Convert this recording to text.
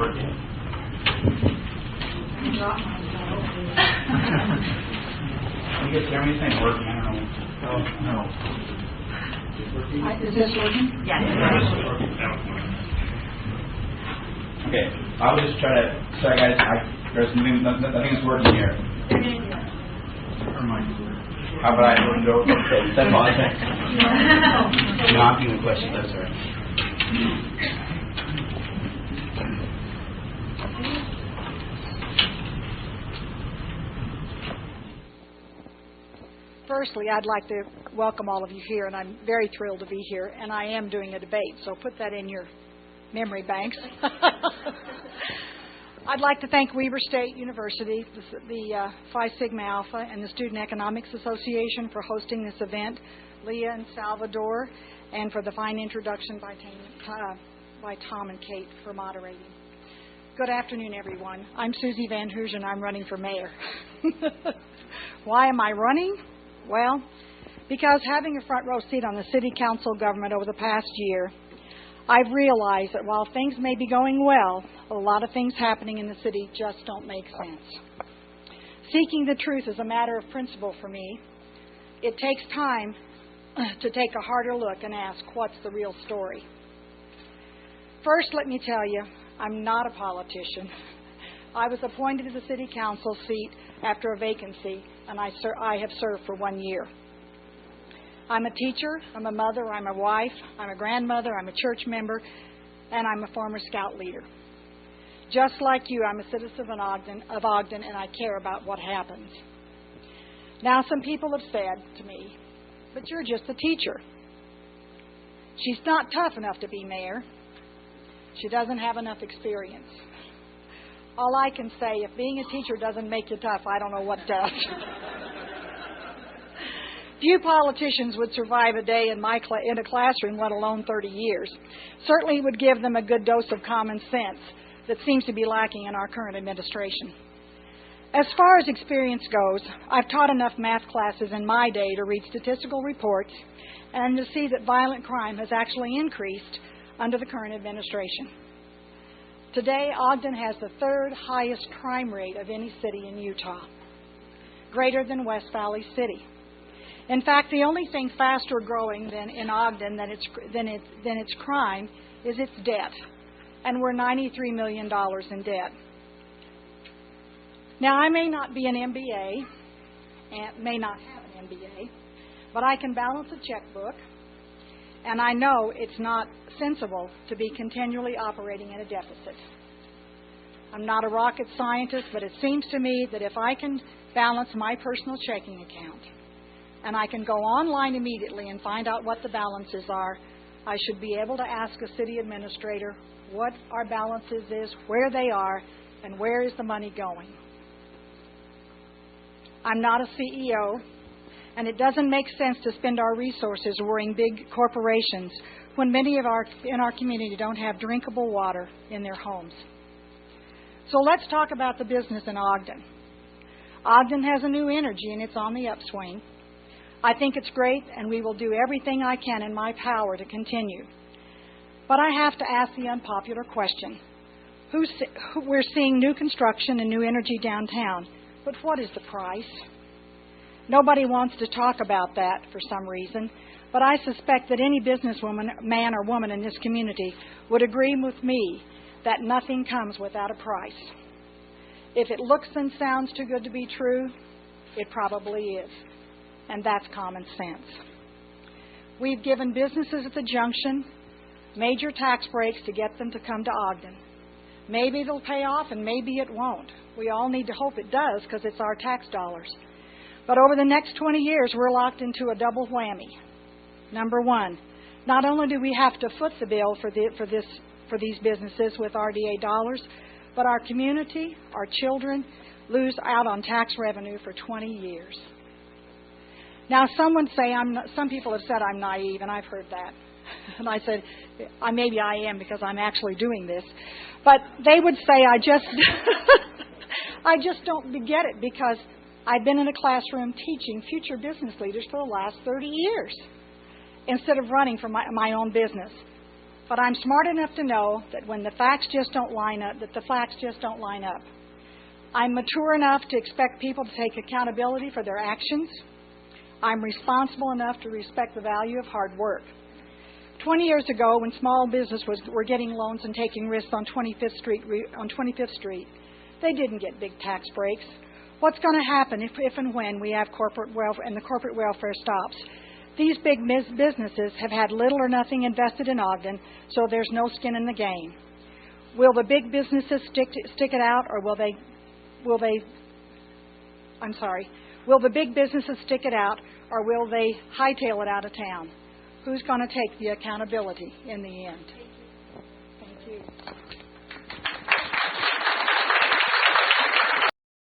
working. You guys hear me saying working? I don't know. No. Is this working? Yes. Okay, I'll just try to. Sorry, guys. There's nothing's working here. How about I go? Okay, that's all I think. No, I'm asking the question. That's all right. Firstly, I'd like to welcome all of you here, and I'm very thrilled to be here, and I am doing a debate, so put that in your memory banks. I'd like to thank Weber State University, the Phi Sigma Alpha, and the Student Economics Association for hosting this event, Leah and Salvador, and for the fine introduction by Tom and Kate for moderating. Good afternoon, everyone. I'm Susie Van Hooser, and I'm running for mayor. Why am I running? Well, because having a front row seat on the city council government over the past year, I've realized that while things may be going well, a lot of things happening in the city just don't make sense. Seeking the truth is a matter of principle for me. It takes time to take a harder look and ask, what's the real story? First, let me tell you, I'm not a politician. I was appointed to the city council seat after a vacancy, and I have served for 1 year. I'm a teacher, I'm a mother, I'm a wife, I'm a grandmother, I'm a church member, and I'm a former scout leader. Just like you, I'm a citizen of Ogden, and I care about what happens. Now, some people have said to me, but you're just a teacher. She's not tough enough to be mayor. She doesn't have enough experience. All I can say, if being a teacher doesn't make you tough, I don't know what does. Few politicians would survive a day in a classroom, let alone 30 years. Certainly it would give them a good dose of common sense that seems to be lacking in our current administration. As far as experience goes, I've taught enough math classes in my day to read statistical reports and to see that violent crime has actually increased under the current administration. Today, Ogden has the third highest crime rate of any city in Utah, greater than West Valley City. In fact, the only thing faster growing than in Ogden than its crime is its debt, and we're $93 million in debt. Now, I may not be an MBA, and may not have an MBA, but I can balance a checkbook, and I know it's not sensible to be continually operating in a deficit. I'm not a rocket scientist, but it seems to me that if I can balance my personal checking account, and I can go online immediately and find out what the balances are, I should be able to ask a city administrator what our balances is, where they are, and where is the money going. I'm not a CEO, and it doesn't make sense to spend our resources worrying big corporations when many in our community don't have drinkable water in their homes. So let's talk about the business in Ogden. Ogden has a new energy, and it's on the upswing. I think it's great, and we will do everything I can in my power to continue. But I have to ask the unpopular question. We're seeing new construction and new energy downtown, but what is the price? Nobody wants to talk about that for some reason, but I suspect that any businesswoman, man or woman in this community would agree with me that nothing comes without a price. If it looks and sounds too good to be true, it probably is. And that's common sense. We've given businesses at the junction major tax breaks to get them to come to Ogden. Maybe it'll pay off and maybe it won't. We all need to hope it does because it's our tax dollars. But over the next 20 years, we're locked into a double whammy. Number one, not only do we have to foot the bill for these businesses with RDA dollars, but our community, our children, lose out on tax revenue for 20 years. Now, some people have said I'm naive, and I've heard that. And I said, maybe I am because I'm actually doing this. But they would say I just don't get it because I've been in a classroom teaching future business leaders for the last 30 years instead of running for my own business. But I'm smart enough to know that when the facts just don't line up, I'm mature enough to expect people to take accountability for their actions. I'm responsible enough to respect the value of hard work. 20 years ago, when small business were getting loans and taking risks on 25th Street, they didn't get big tax breaks. What's going to happen if and when we have corporate welfare and the corporate welfare stops? These big businesses have had little or nothing invested in Ogden, so there's no skin in the game. Will the big businesses stick it out, or will the big businesses stick it out, or will they hightail it out of town? Who's going to take the accountability in the end? Thank you.